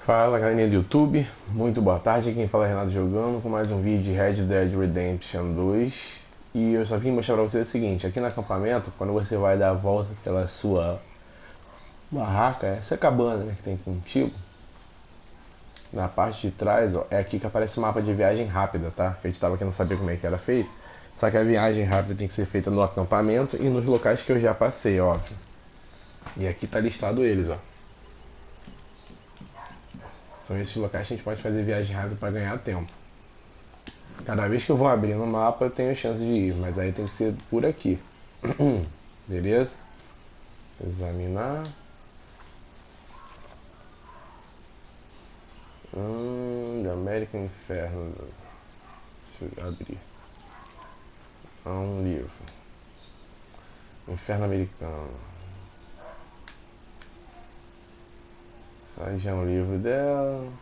Fala galerinha do YouTube, muito boa tarde, quem fala é Renato jogando com mais um vídeo de Red Dead Redemption 2. E eu só vim mostrar pra vocês o seguinte, aqui no acampamento, quando você vai dar a volta pela sua barraca, essa cabana, né, que tem contigo, na parte de trás, ó, é aqui que aparece o mapa de viagem rápida, tá? A gente tava aqui não sabia como é que era feito, só que a viagem rápida tem que ser feita no acampamento e nos locais que eu já passei, ó. E aqui tá listado eles, ó. São esses locais que a gente pode fazer viagem rápida para ganhar tempo. Cada vez que eu vou abrir no mapa eu tenho chance de ir, mas aí tem que ser por aqui. Beleza? Examinar. Da América Inferno. Deixa eu abrir. Um livro. Inferno Americano. Esse já é um livro dela.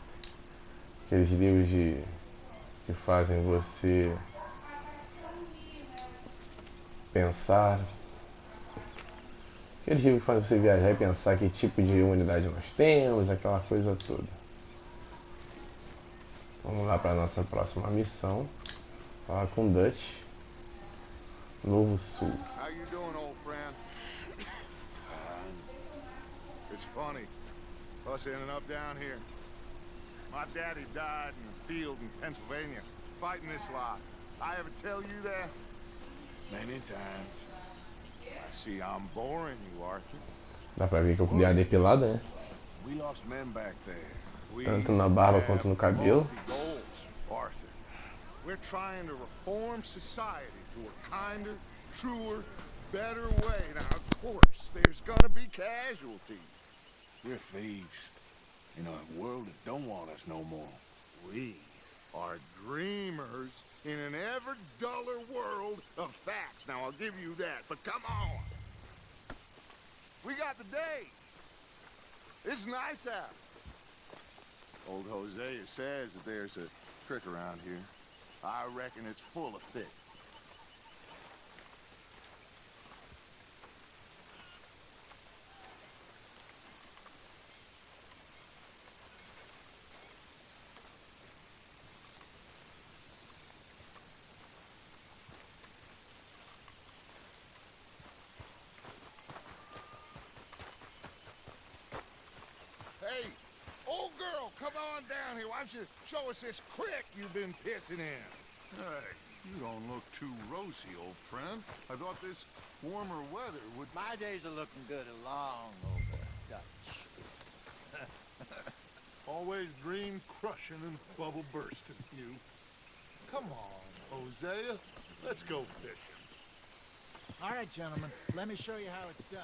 Aqueles livros que fazem você pensar. Aqueles livros que fazem você viajar e pensar que tipo de unidade nós temos, aquela coisa toda. Vamos lá para a nossa próxima missão. Falar com Dutch. Novo Sul. How you doing, old friend? It's funny, us ending up down here. My daddy died in the field in Pennsylvania, fighting this lot. I ever tell you that? Many times. I see I'm boring you, Arthur. Dá pra ver que eu dei a depilada, né? We lost men back there. We Tanto na barba quanto no cabelo. goals, Arthur. We're trying to reform society to a kinder, truer, better way. Now, of course, there's gonna be casualties. We're thieves in a world that don't want us no more. We are dreamers in an ever duller world of facts. Now, I'll give you that, but come on. We got the day. It's nice out. Old Hosea says that there's a trick around here. I reckon it's full of fish. Hey, old girl, come on down here. Why don't you show us this creek you've been pissing in? Hey, you don't look too rosy, old friend. I thought this warmer weather would... My days are looking good along over Dutch. Always dream crushing and bubble bursting, you. Come on, Hosea. Let's go fishing. All right, gentlemen, let me show you how it's done.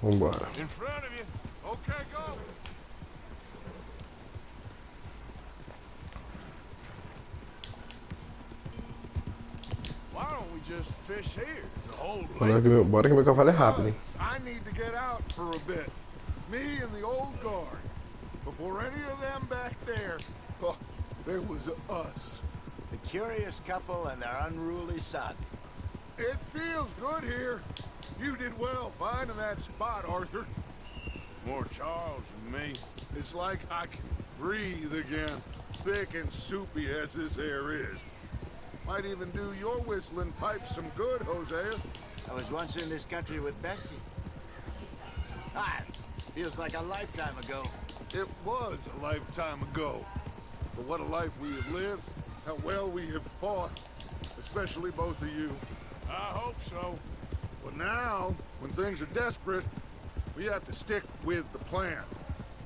Vambora. In front of you. Okay, go. Why don't we just fish here? It's a whole Bora que meu cavalo é rápido, hein? I need to get out for a bit. Me and the old guard. Before any of them back there, oh, there was us. The curious couple and their unruly son. It feels good here. You did well finding that spot, Arthur. More Charles than me. It's like I can breathe again, thick and soupy as this air is. Might even do your whistling pipes some good, Hosea. I was once in this country with Bessie. Ah, feels like a lifetime ago. It was a lifetime ago. But what a life we have lived, how well we have fought, especially both of you. I hope so. But now, when things are desperate, we have to stick with the plan.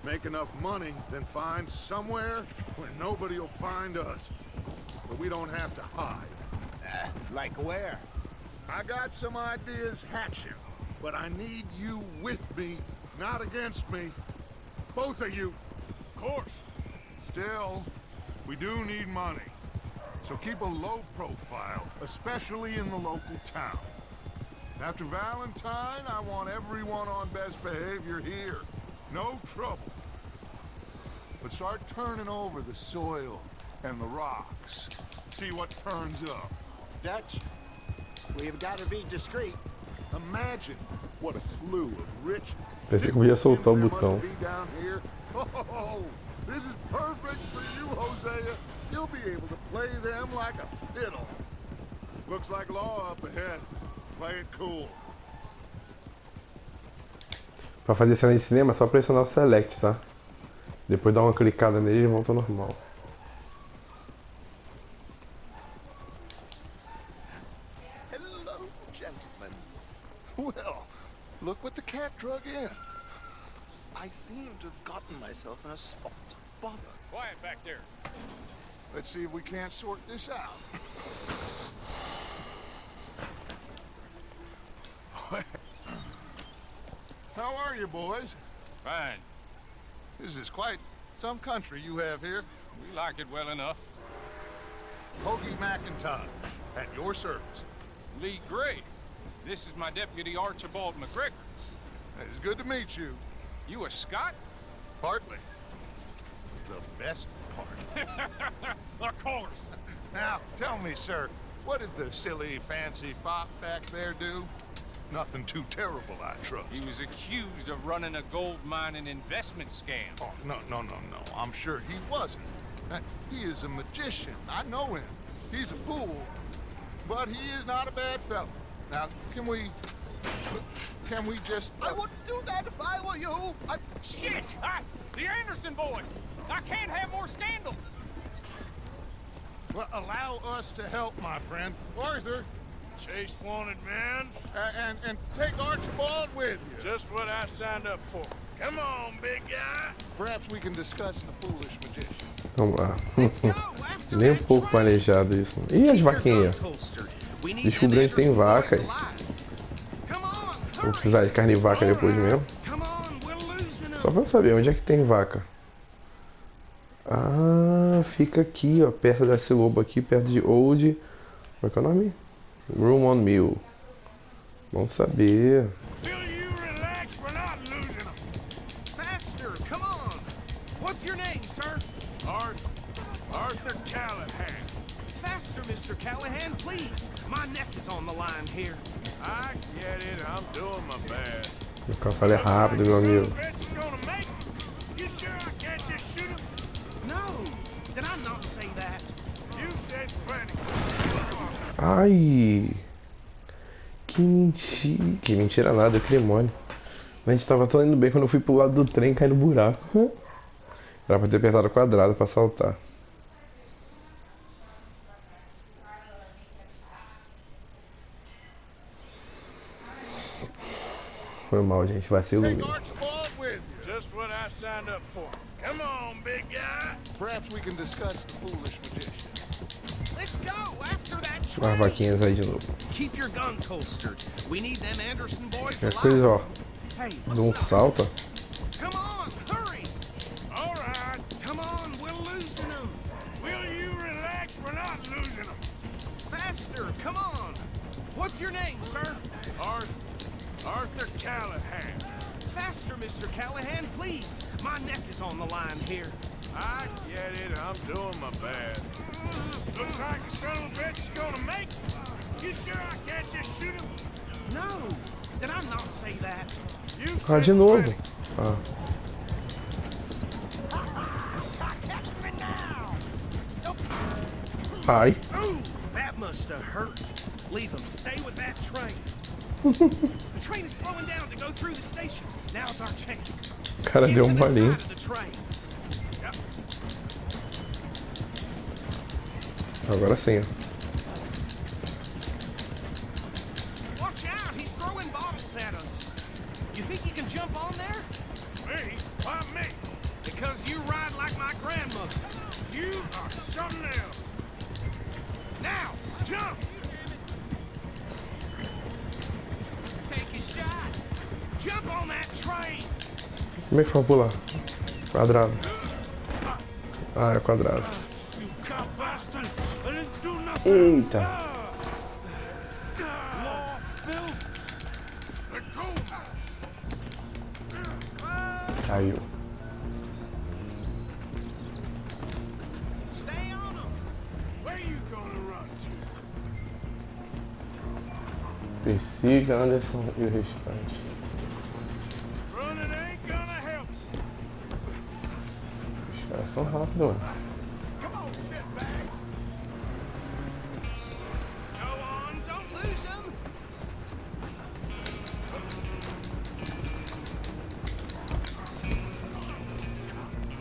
Make enough money, then find somewhere where nobody will find us. But we don't have to hide. Like where? I got some ideas hatching, but I need you with me, not against me. Both of you. Of course. Still, we do need money. So keep a low profile, especially in the local town. After Valentine, I want everyone on best behavior here. No trouble. But start turning over the soil and the rocks. See what turns up. Dutch. We've got to be discreet. Imagine what a slew of rich Pensei que eu ia soltar o there botão. must be down here. Oh, this is perfect for you, Hosea. You'll be able to play them like a fiddle. Looks like law up ahead. Play it cool. Pra fazer cena de cinema é só pressionar o select, tá? Depois dá uma clicada nele e volta ao normal. Hello, gentlemen. Well, look what the cat drug in. I seem to have gotten myself in a spot of bother. Quiet back there. Let's see if we can't sort this out. How are you, boys? Fine. This is quite some country you have here. We like it well enough. Hoagie McIntosh, at your service. Lee Gray. This is my deputy Archibald McGregor. It's good to meet you. You a Scot? Partly. The best part. Of course. Now, tell me, sir, what did the silly, fancy fop back there do? Nothing too terrible, I trust. He was accused of running a gold mining investment scam. Oh, no. I'm sure he wasn't. He is a magician. I know him. He's a fool. But he is not a bad fellow. Now, can we just... I wouldn't do that if I were you. Shit! The Anderson boys! I can't have more scandal! Well, allow us to help, my friend. Arthur, Chase wanted man. and take Archibald with you. Just what I signed up for. Come on, big guy. Perhaps we can discuss the foolish magician. Vamos lá. Nem um pouco planejado isso. E as vaquinhas? Descobri onde tem vaca. Vou precisar de carne de vaca depois mesmo. Só pra eu saber onde é que tem vaca. Ah, fica aqui, ó, perto desse lobo aqui, perto de Old. Como é que é o nome? Room on Mill. Vamos saber. Faster, come on. What's your name, sir? Arthur Callahan. Faster, Mr. Callahan, please. My neck is on the line here. I get it. I'm doing my best. O cara fala rápido, meu amigo. You sure I can't just shoot him? No, did I not say that? You said plenty. Ai! Que mentira. Que mentira nada, que demônio. A gente tava tão indo bem quando eu fui pro lado do trem e caí no buraco. Era pra ter apertado o quadrado pra saltar. Foi mal, gente. Vacilo Take mesmo. Archibald with you. Just what I signed up for. Come on, big guy. Perhaps we can discuss the foolish magician. Let's go after that As train. vaquinhas aí de novo. Keep your guns holstered. We need them Anderson boys É coisa, ó. alive. Hey, Dá um what's up? salto. Come on, hurry. All right. Come on, we're losing them. Will you relax? We're not losing them. Faster, come on. What's your name, sir? Arthur Callahan. Faster, Mr. Callahan, please. My neck is on the line here. I get it. I'm doing my best. Looks like the son of a bitch is gonna make it. You sure I can't just shoot him? No, did I not say that? You Ah, said de novo. plenty. Ah. Ai. Ooh, that must have hurt. Leave him. Stay with that train. The train is slowing down to go through the station. Now's our chance. O cara Get deu to um the bolinho. side of the train. Yep. Agora sim, ó. Watch out, he's throwing bottles at us. You think you can jump on there? Me? Why me? Because you ride like my grandmother. You are something else. Now, jump! Take a shot. Jump on that train. Como é que fala pular? Quadrado. Ah, é quadrado. You cop bastard. I didn't do nothing. Eita. Law, Phil. Let go. Caiu. Stay on him. Where you gonna run to? Persiga Anderson e o restante. Running ain't gonna help. Os caras são rápidos. Come on, sit back. Go on, don't lose them.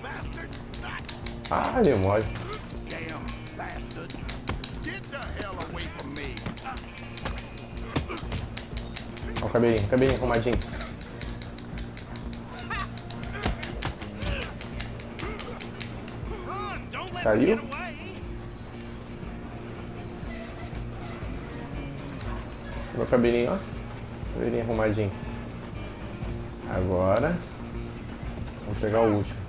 Bastard! Ah, demora. Damn bastard! Get the hell away from me! Ó o cabelinho arrumadinho. Run, don't let them Caiu? get away. Meu cabelinho, ó. Cabelinho arrumadinho. Agora. Vamos pegar o último.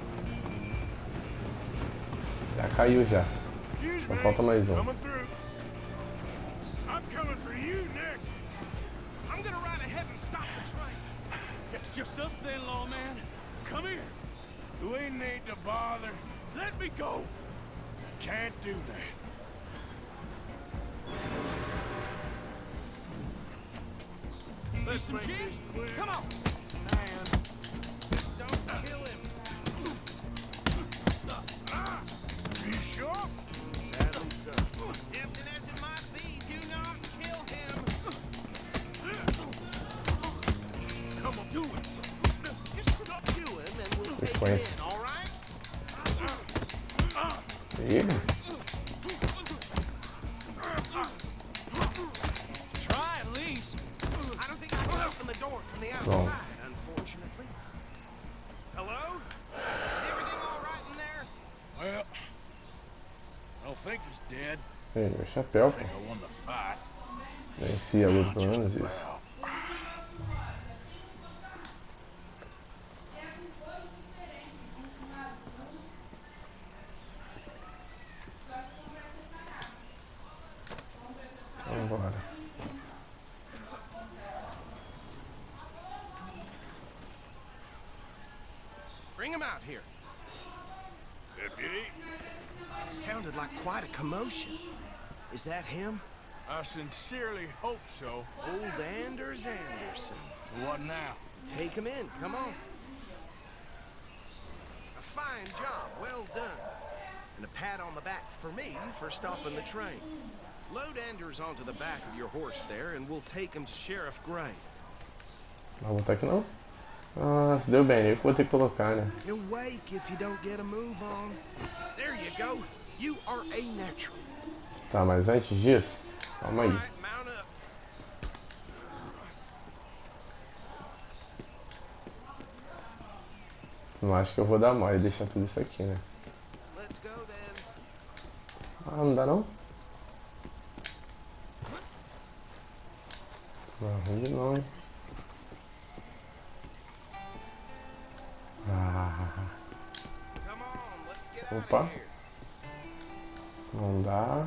Já caiu já. Excuse Só me. falta mais um. Coming through. I'm coming for you next. I'm gonna ride ahead and stop the train. It's just us then, lawman. Come here. We need to bother. Let me go. Can't do that. Listen, make Jim, this quick. come on. Man. Just don't kill him. You sure? Sadly so. Tempting as it might be, do not kill him. Come on, do it. Just subdue him and we'll take him Sequência. in, all right? Eita. Try at least. I don't think I can open the door from the Bom. outside, unfortunately. Hello? Is everything all right in there? Well, I don't think he's dead. Ei, meu chapéu, I pô. think I won the fight. Venci a luta pelo menos isso. Vambora. Bring him out here. Deputy, Sounded like quite a commotion. Is that him? I sincerely hope so. Old Anders Anderson. What now? Take him in, come on. A fine job, well done. And a pat on the back for me for stopping the train. Load Anders onto the back of your horse there, and we'll take him to Sheriff Gray. Não vou botar aqui não? Ah, se deu bem, eu que vou ter que colocar, né? He'll wake if you don't get a move on. There you go. You are a natural. Tá, mas antes disso, calma aí. All right, mount up. Não acho que eu vou dar mole e deixar tudo isso aqui, né? Let's go then. Ah, não dá não? Não, ruim não, hein? Ah, Come on, let's get out Opa. of here. não dá.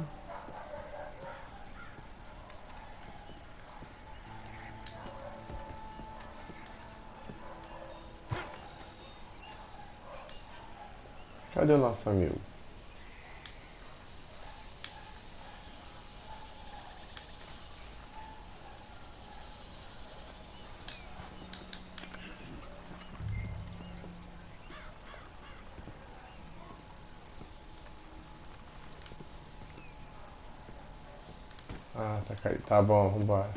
Cadê o nosso amigo? Ah, tá caído. Tá bom, vambora.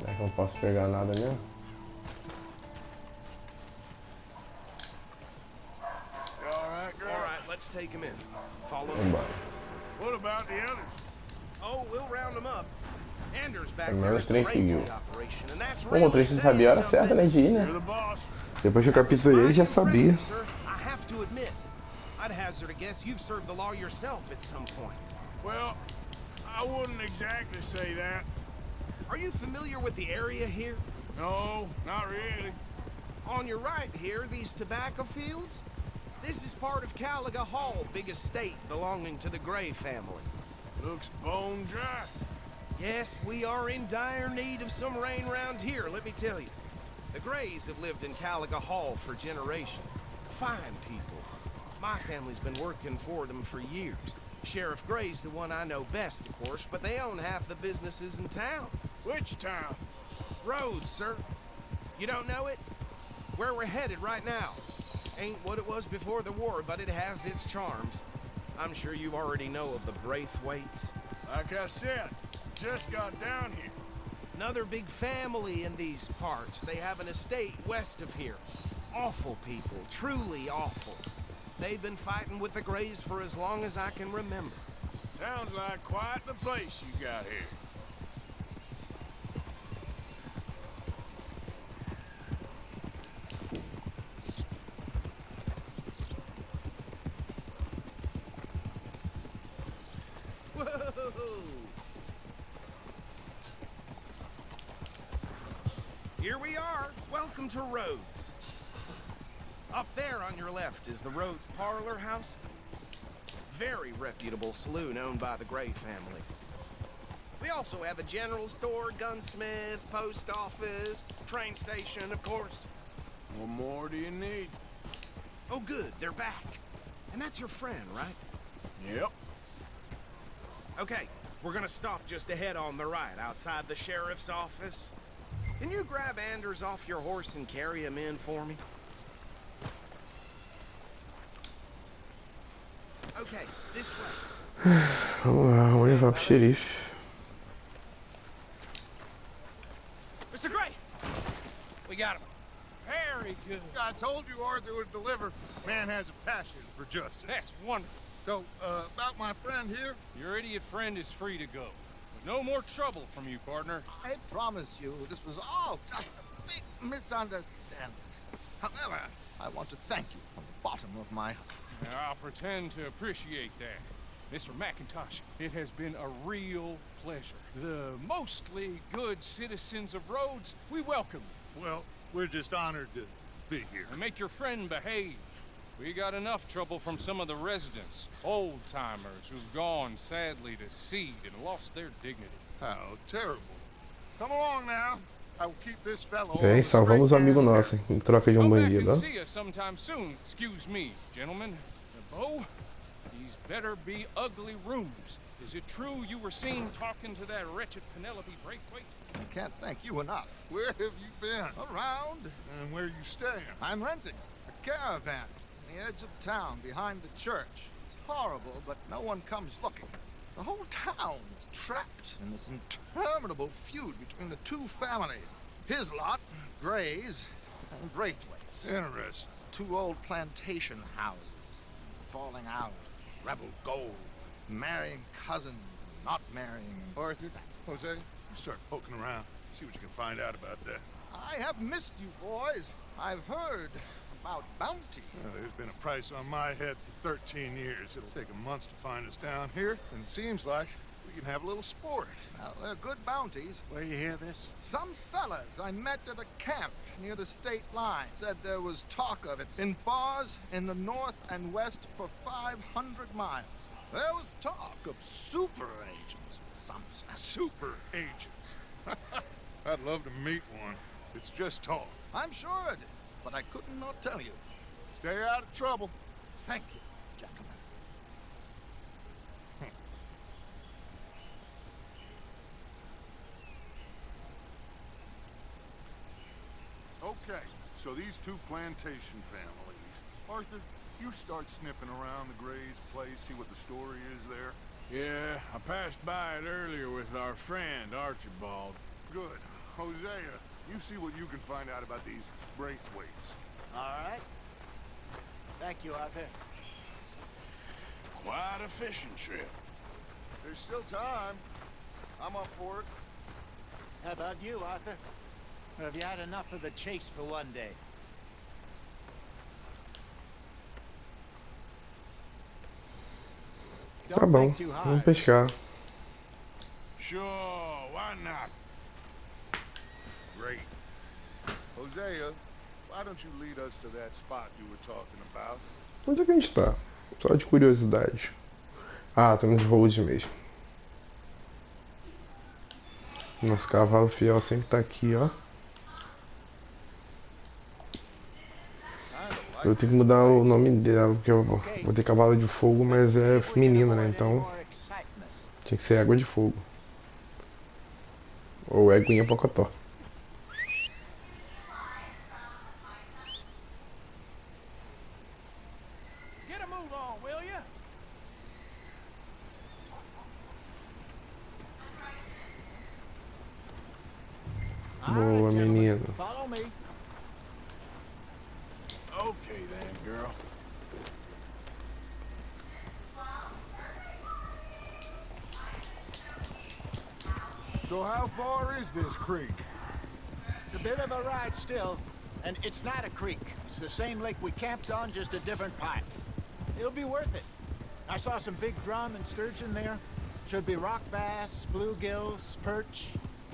Será que eu não posso pegar nada mesmo? You all right, girl? All right, let's take him in. Follow me. Vambora. What about the others? Oh, we'll round them up. Anders back Pelo there menos is the 3 ranger seguiu. operation, and that's Bom, o 3 really sabia a hora saying certa, né, de ir, You're né? the boss. Depois que eu capturei, ele já sabia. Impressive, sir. I have to admit, I'd hazard a guess you've served the law yourself at some point. Well, I wouldn't exactly say that. Are you familiar with the area here? No, not really. On your right here, these tobacco fields? This is part of Caliga Hall, big estate belonging to the Gray family. Looks bone dry. Yes, we are in dire need of some rain round here, let me tell you. The Grays have lived in Caliga Hall for generations. Fine people. My family's been working for them for years. Sheriff Gray's the one I know best, of course, but they own half the businesses in town. Which town? Rhodes, sir. You don't know it? Where we're headed right now. Ain't what it was before the war, but it has its charms. I'm sure you already know of the Braithwaites. Like I said, just got down here. Another big family in these parts. They have an estate west of here. Awful people, truly awful. They've been fighting with the Grays for as long as I can remember. Sounds like quite the place you got here. Whoa! Here we are. Welcome to Rhodes. Up there on your left is the Rhodes Parlor House. Very reputable saloon owned by the Gray family. We also have a general store, gunsmith, post office, train station, of course. What more do you need? Oh, good, they're back. And that's your friend, right? Yep. Okay, we're gonna stop just ahead on the right, outside the sheriff's office. Can you grab Anders off your horse and carry him in for me? Okay, this way. Vamos lá, vamos levar pro xerife. Mr. Gray! We got him. Very good. I told you Arthur would deliver. Man has a passion for justice. That's wonderful. So, about my friend here, Your idiot friend is free to go. No more trouble from you, partner. I promise you, this was all just a big misunderstanding. However, I want to thank you from the bottom of my heart. I'll pretend to appreciate that. Mr. McIntosh, it has been a real pleasure. The mostly good citizens of Rhodes, we welcome you. well, we're just honored to be here. And make your friend behave. We got enough trouble from some of the residents, old-timers who've gone, sadly, to seed and lost their dignity. How terrible. Come along now. I will keep this fellow Bem, salvamos o amigo nosso, em troca de Come back bandido, and ó. see us sometime soon. Excuse me, gentlemen. Bo, these better be ugly rooms. Is it true you were seen talking to that wretched Penelope Braithwaite? I can't thank you enough. Where have you been? Around, And where you staying? I'm renting a caravan on the edge of town behind the church. It's horrible, but no one comes looking. The whole town is trapped in this interminable feud between the two families. His lot, Gray's, and Braithwaite's. Interesting. Two old plantation houses, falling out, rebel gold, marrying cousins and not marrying. Arthur, Jose, you start poking around. See what you can find out about that. I have missed you, boys. I've heard about bounty. Well, there's been a price on my head for 13 years. It'll take a month to find us down here, and it seems like we can have a little sport. Well, they're good bounties. Where you hear this? Some fellas I met at a camp near the state line said there was talk of it in bars in the north and west for 500 miles. There was talk of super agents, some said. Super agents. I'd love to meet one. It's just talk. I'm sure it is, but I could not tell you. Stay out of trouble. Thank you, gentlemen. Okay, so these two plantation families. Arthur, you start sniffing around the Gray's place, see what the story is there. Yeah, I passed by it earlier with our friend, Archibald. Good. Hosea, you see what you can find out about these Braithwaites. All right. Thank you, Arthur. Quite a fishing trip. There's still time. I'm up for it. How about you, Arthur? Or have you had enough of the chase for one day? Tá Don't bom, think too vamos hard. pescar. Sure, why not? Great. Hosea, why don't you lead us to that spot you were talking about? Onde é que a gente tá? Só de curiosidade. Ah, estamos em Rhodes mesmo. Nosso cavalo fiel sempre tá aqui, ó. Kinda Eu tenho que mudar o nome dela, porque eu vou ter cavalo de fogo, mas é menina, né? Então tinha que ser água de fogo. Ou Eguinha Pocotó. Get a move on, will ya? Boa, menina. Follow me. Okay then, girl. So how far is this creek? It's a bit of a ride still. And it's not a creek. It's the same lake we camped on, just a different part. It'll be worth it. I saw some big drum and sturgeon there. Should be rock bass, bluegills, perch,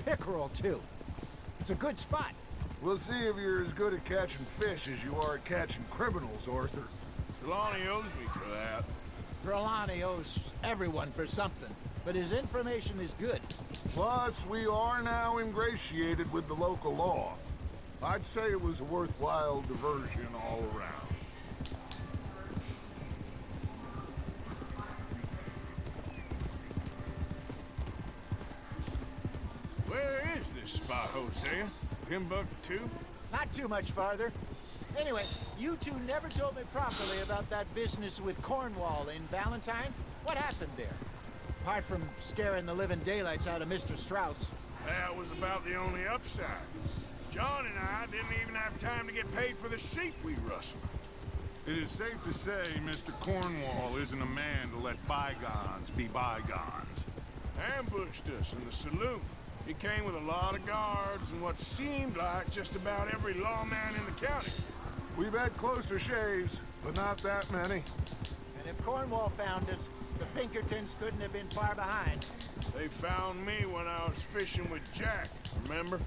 pickerel too. It's a good spot. We'll see if you're as good at catching fish as you are at catching criminals, Arthur. Trelawney owes me for that. Trelawney owes everyone for something, but his information is good. Plus, we are now ingratiated with the local law. I'd say it was a worthwhile diversion all around. Where is this spot, Hosea? Timbuktu? Not too much farther. Anyway, you two never told me properly about that business with Cornwall in Valentine. What happened there? Apart from scaring the living daylights out of Mr. Strauss. That was about the only upside. John and I didn't even have time to get paid for the sheep we rustled. It is safe to say Mr. Cornwall isn't a man to let bygones be bygones. Ambushed us in the saloon. He came with a lot of guards and what seemed like just about every lawman in the county. We've had closer shaves, but not that many. And if Cornwall found us, the Pinkertons couldn't have been far behind. They found me when I was fishing with Jack, remember?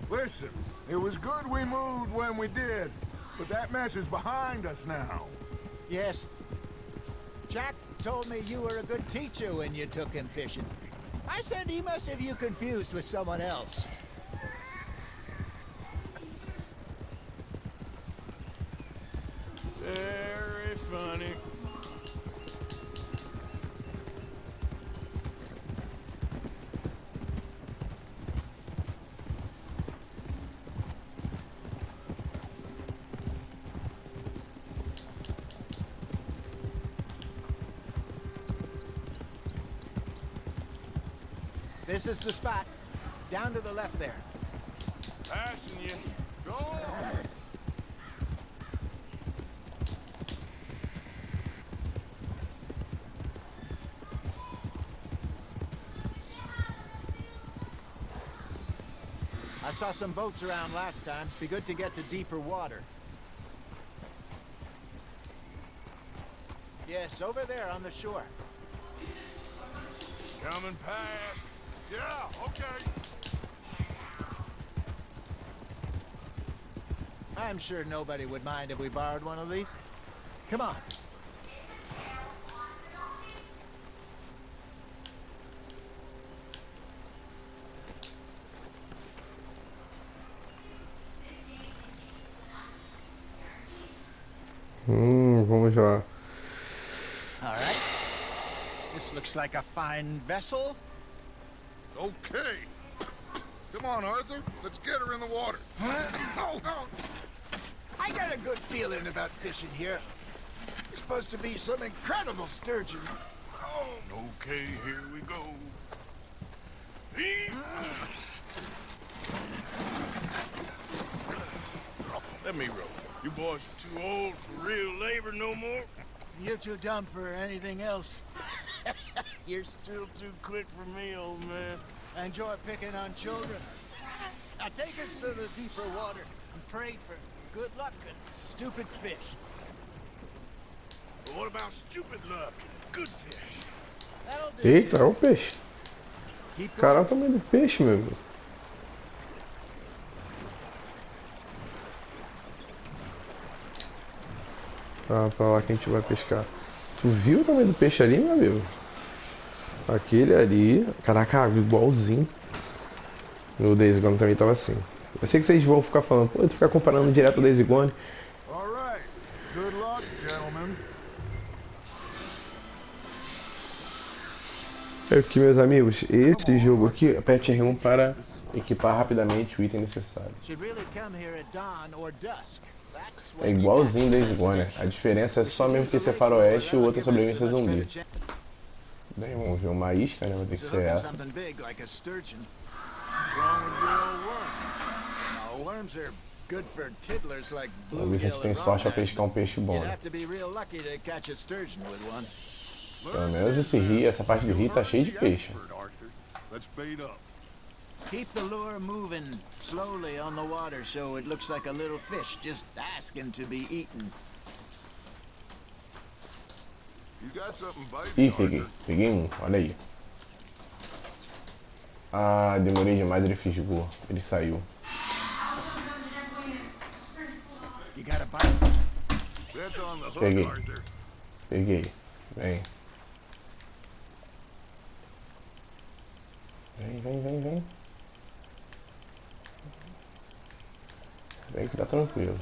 Listen, it was good we moved when we did, but that mess is behind us now. Yes. Jack told me you were a good teacher when you took him fishing. I said he must have you confused with someone else. Very funny. This is the spot. Down to the left there. Passing you. Go! I saw some boats around last time. Be good to get to deeper water. Yes, over there on the shore. Coming past. Yeah, okay. I'm sure nobody would mind if we borrowed one of these. Come on. Vamos lá. All right. This looks like a fine vessel. Okay. Come on, Arthur. Let's get her in the water. I got a good feeling about fishing here. It's supposed to be some incredible sturgeon. Oh, Okay, here we go. Let me row. You boys are too old for real labor no more. You're too dumb for anything else. You're still too quick for me, old man. I enjoy picking on children. Now take us to the deeper water and pray for good luck and stupid fish. But what about stupid luck and good fish? That'll do. Eita, olha o peixe. Keep Caralho, going. o tamanho do peixe, meu amigo. Tá, pra lá que a gente vai pescar. Tu viu o tamanho do peixe ali, meu amigo? Aquele ali. Caraca, igualzinho. No Days Gone também tava assim. Eu sei que vocês vão ficar falando, pô, tu ficar comparando direto o Days Gone. All right. Aqui, meus amigos, esse jogo aqui, aperte R1 para equipar rapidamente o item necessário. Should really come here at dawn or dusk. That's É when you igualzinho catch the Days best Gone, né? fish. A diferença é We só should mesmo use que the ser lake lure, faroeste e o that'll outro é give us a sobrevivência much zumbi. better chance. Bem, vamos ver uma isca, né? Vai ter que To ser hook on essa. something big like a sturgeon. What's wrong with your old worm? Oh, worms are good for tiddlers like Vamos ver se a gente bluegill tem and sorte pra rockbass, pescar um peixe bom, you'd né? have to be real lucky to catch a sturgeon with one. Pelo menos esse rio, essa parte do rio tá cheio de peixe. Let's bait up. Keep the lure moving slowly on the water so it looks like a little fish just asking to be eaten. You got something Ih, biting, peguei um, olha aí. Ah, demorei demais, ele fisgou, ele saiu. You got a bite? That's on the hook, Peguei, Arthur. peguei, vem. Vem. Vem que tá tranquilo.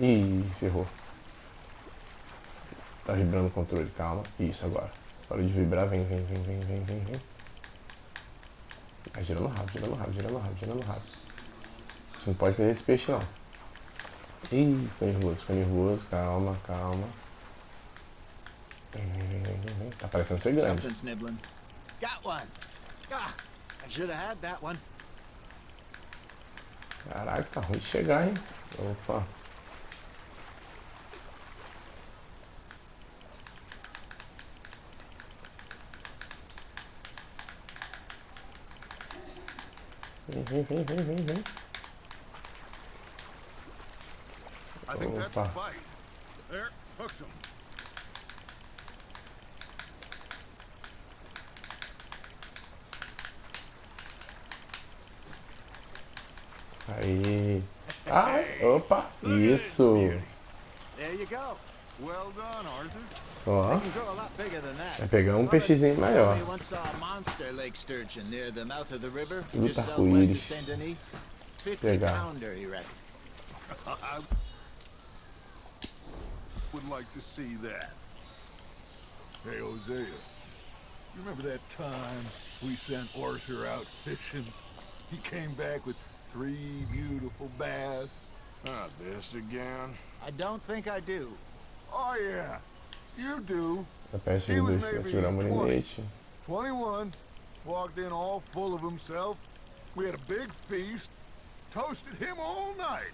Ih, ferrou. Tá vibrando o controle, calma. Isso, agora. Para de vibrar, vem. Vai girando rápido. Você não pode perder esse peixe, não. Ih, ficou nervoso, calma. Vem. Tá parecendo ser grande. Something's nibbling. Got one. Ah, I should have had that one. Caraca, tá ruim de chegar, hein? Opa. Vem. I think that's a Opa. bite. There, hooked him. Aí. Ai, opa. Isso. There you go. Well done, Arthur. Ó. They can grow a lot bigger than that. Vai pegar um peixezinho maior. We once saw a monster lake sturgeon near the mouth of the river, Luta just southwest of arco-íris. Saint Denis. 50 Pegar. pounder, he reckoned. I would like to see that. Hey, Hosea, you remember that time we sent Arthur out fishing? He came back with 3 beautiful bass. Not this again. I don't think I do. Oh, yeah, you do. A peste He was dos vai maybe segurar um 20. molinete. 21, walked in all full of himself. We had a big feast, toasted him all night.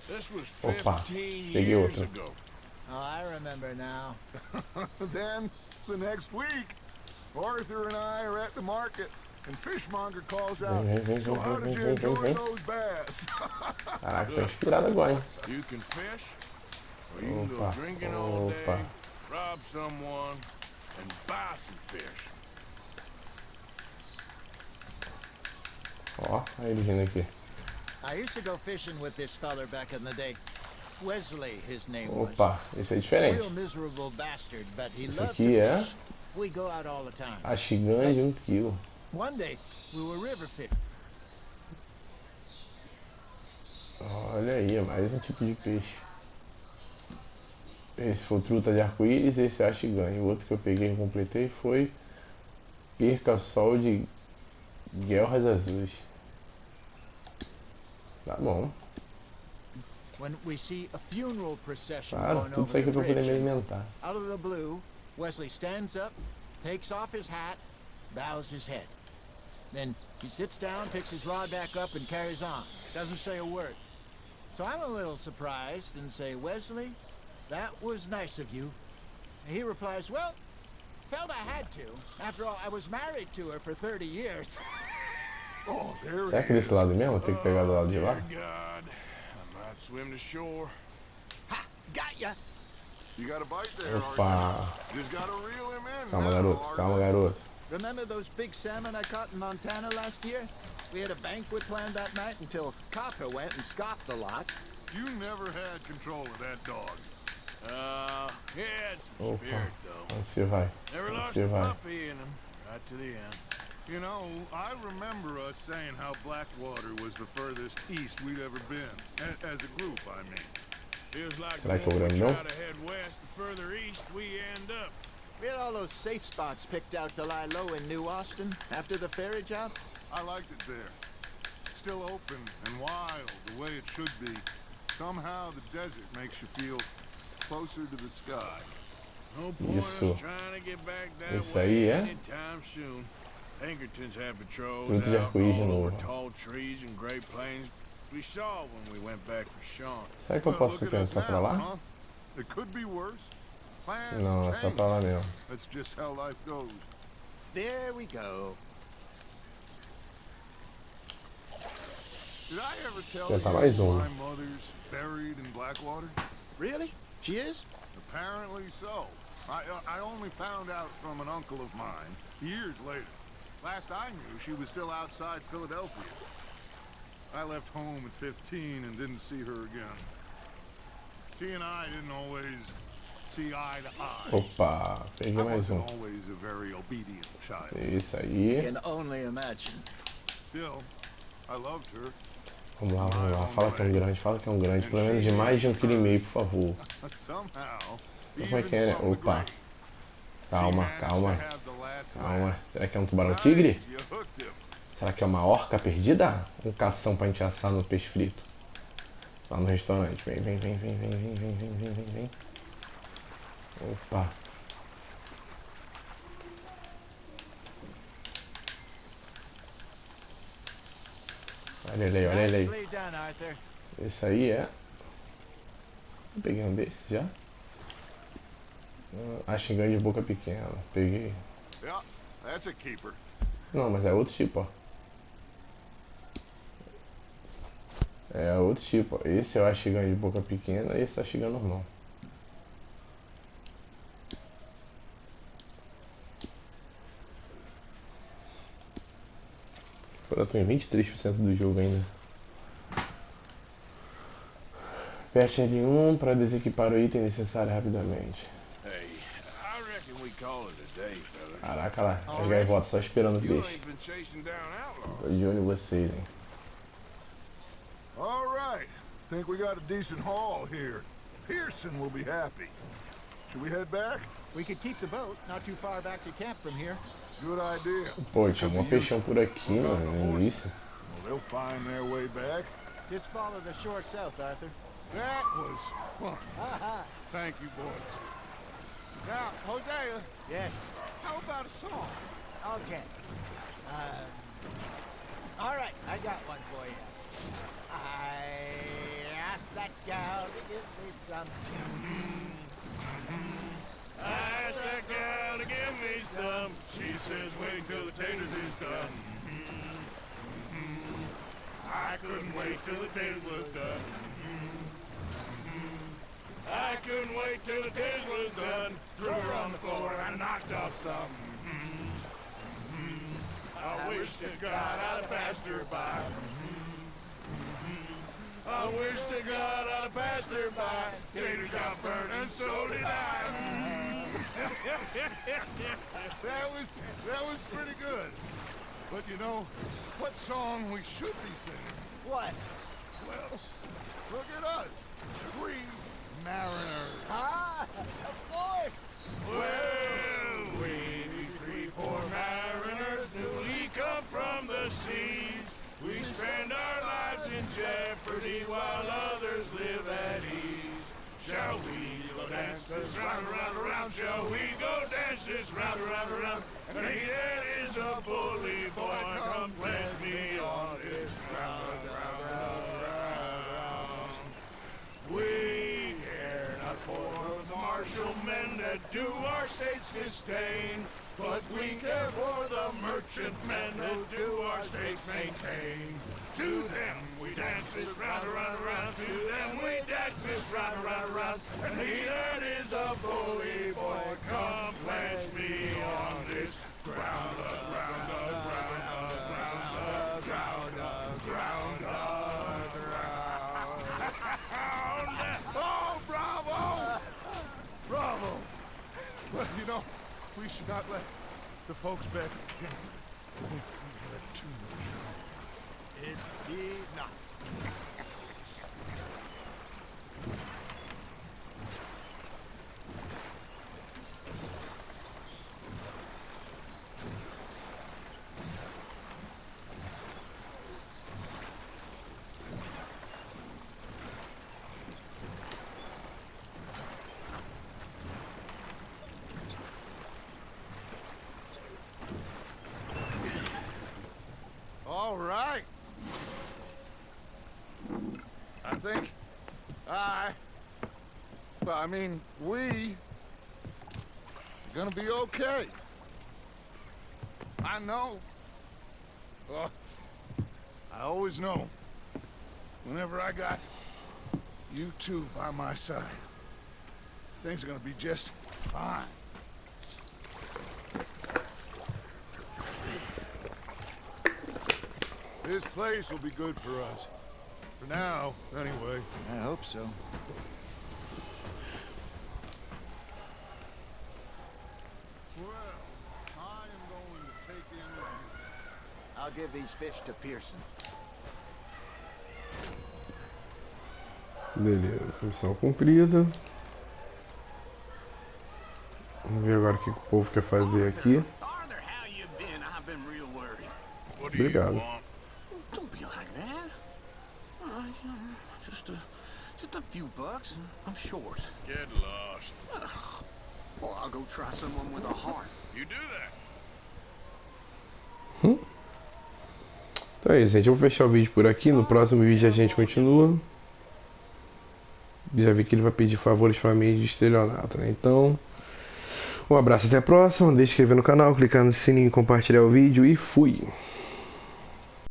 This was Opa, 15 peguei years outro. ago. Oh, I remember now. Then, the next week, Arthur and I are at the market, and Fishmonger calls out, Vem. "So how did you enjoy those bass?" Caraca, tô inspirado agora, hein? You can fish, or you can go Opa, drinking all day, opa. rob someone, and buy some fish. Ó, aí ele vindo aqui. I used to go fishing with this feller back in the day. Wesley, his name was. Opa, esse é diferente. Real miserable bastard, but he Esse loved aqui to é fish. We go out all the time. a xigana de 1 quilo. One day, we were river fishing. Olha aí, mais um tipo de peixe. Esse foi o truta de arco-íris, esse é a xigana. O outro que eu peguei e completei foi perca-sol de guelras azuis. Tá bom. When we see a funeral procession Claro, going tudo over isso aqui the pra poder bridge, me and alimentar. out of the blue, Wesley stands up, takes off his hat, bows his head. Then he sits down, picks his rod back up, and carries on. Doesn't say a word. So I'm a little surprised and say, "Wesley, that was nice of you." And he replies, "Well, felt I had to. After all, I was married to her for 30 years." Oh, there Será he que desse is. lado mesmo? Tem que pegar do lado de lá? Dear God, I might swim to shore. Ha! Got ya! You got a bite there, Opa! Arthur. Just gotta reel him in Calma, now, garoto. Arthur. Calma, garoto. Remember those big salmon I caught in Montana last year? We had a banquet planned that night until Copper went and scoffed the lot. You never had control of that dog. He had some Opa. spirit, though. Onde você vai? Never Onde lost você the vai? puppy in him, right to the end. You know, I remember us saying how Blackwater was the furthest east we'd ever been. As a group, I mean. Feels like Será the que eu more we grandão? try to head west, the further east we end up. We had all those safe spots picked out to lie low in New Austin after the ferry job. I liked it there. Still open and wild the way it should be. Somehow the desert makes you feel closer to the sky. No point Isso. us trying to get back that Isso way aí é anytime soon. Pinkertons have patrols fruto de out arco-íris de all over novo. tall trees and Great Plains. We saw when we went back for Sean. Será que eu posso Look at us tentar pra now, lá? huh? It could be worse. Plans Não, é só change. pra lá mesmo. That's just how life goes. There we go. Did I ever tell Tentar you mais my um. mother's buried in Blackwater? Really? She is? Apparently so. I only found out from an uncle of mine years later. Last I knew, she was still outside Philadelphia. I left home at 15 and didn't see her again. She and I didn't always see eye to eye. Opa, peguei I mais wasn't um. always a very obedient child. Isso aí. Can only imagine. Still, I loved her. Vamos lá, vamos lá. Fala que é um grande, fala que é um grande. Pelo menos de mais de 1,5 kg, por favor. Somehow, Então como é even que é, né? from the Opa. grave, Calma, she managed calma. to have the last Calma. laugh. Será que é um tubarão-tigre? Nice, you hooked him. Será que é uma orca perdida? Um cação pra gente assar no peixe frito. Lá no restaurante. Vem, vem, vem, vem, vem, vem, vem, vem, vem, vem, vem. Opa. Olha ele aí, olha ele aí. Nicely done, Arthur. Esse aí é... Peguei um desses já. Acho engano de boca pequena. Peguei. Yeah, that's a keeper. Não, mas é outro tipo, ó. É outro tipo, ó. Esse eu acho gigante de boca pequena, esse eu acho gigante normal. Agora eu tô em 23% do jogo ainda. Aperte L1 para desequipar o item necessário rapidamente. Hey, I reckon we call it a day, fellas. Caraca lá, as gaivotas só esperando o You peixe. ain't been chasing down outlaws. Tô de olho em vocês, hein. All right. Think we got a decent haul here. Pearson will be happy. Should we head back? We could keep the boat not too far back to camp from here. Good idea. Pô, tinha um peixão por aqui, mano, no início. Well, they'll find their way back. Just follow the shore south, Arthur. That was fun. Thank you, boys. Now, Hosea, Yes. how about a song? Okay. All right, I got one for you. I asked that gal to give me some. I asked that gal to give me some. She says wait till the taters is done. I couldn't wait till the taters was done. I couldn't wait till the taters was done. Threw her on the floor and knocked off some. I wish to God I'd have passed her by. I wish to God I'd have passed her by. Taters got burned and so did I. That was pretty good. But you know, what song we should be singing? What? Well, look at us. Three mariners. Ah, of course. Well, we three poor mariners newly come from the seas. We spend our lives in jeopardy while others live at ease. Shall we go dance this round, around, around? Shall we go dance this round, around, around? And he that is a bully boy, come pledge me on this round, round, round, round. We care not for the martial men that do our state's disdain, but we care for the merchant men that do our states maintain. To them we dance this round, around, around. To them we dance this round, around, around. And he that is a bully boy, come pledge me on this ground, ground, ground, ground, ground, ground, ground, ground. Oh, bravo! Bravo! But you know, we should not let the folks back at camp think we had too much fun. It did not. mean, we are gonna be okay. I know. Well, I always know. Whenever I got you two by my side, things are gonna be just fine. This place will be good for us. For now, anyway. I hope so. Well, I am going to take in the view. I'll give these fish to Pearson. Beleza, missão cumprida. Vamos ver agora o que o povo quer fazer aqui. Arthur, how you been? I've been real worried. What do you Obrigado. want? Don't be like that. You know, just a few bucks. I'm short. Get lost. Well, I'll go try someone with a heart. You do that. Então é isso, gente. Eu vou fechar o vídeo por aqui. No próximo vídeo a gente continua. Já vi que ele vai pedir favores para mim de estelionato, né? Então, um abraço, até a próxima. Deixe de se inscrever no canal, clicar no sininho, compartilhar o vídeo e fui!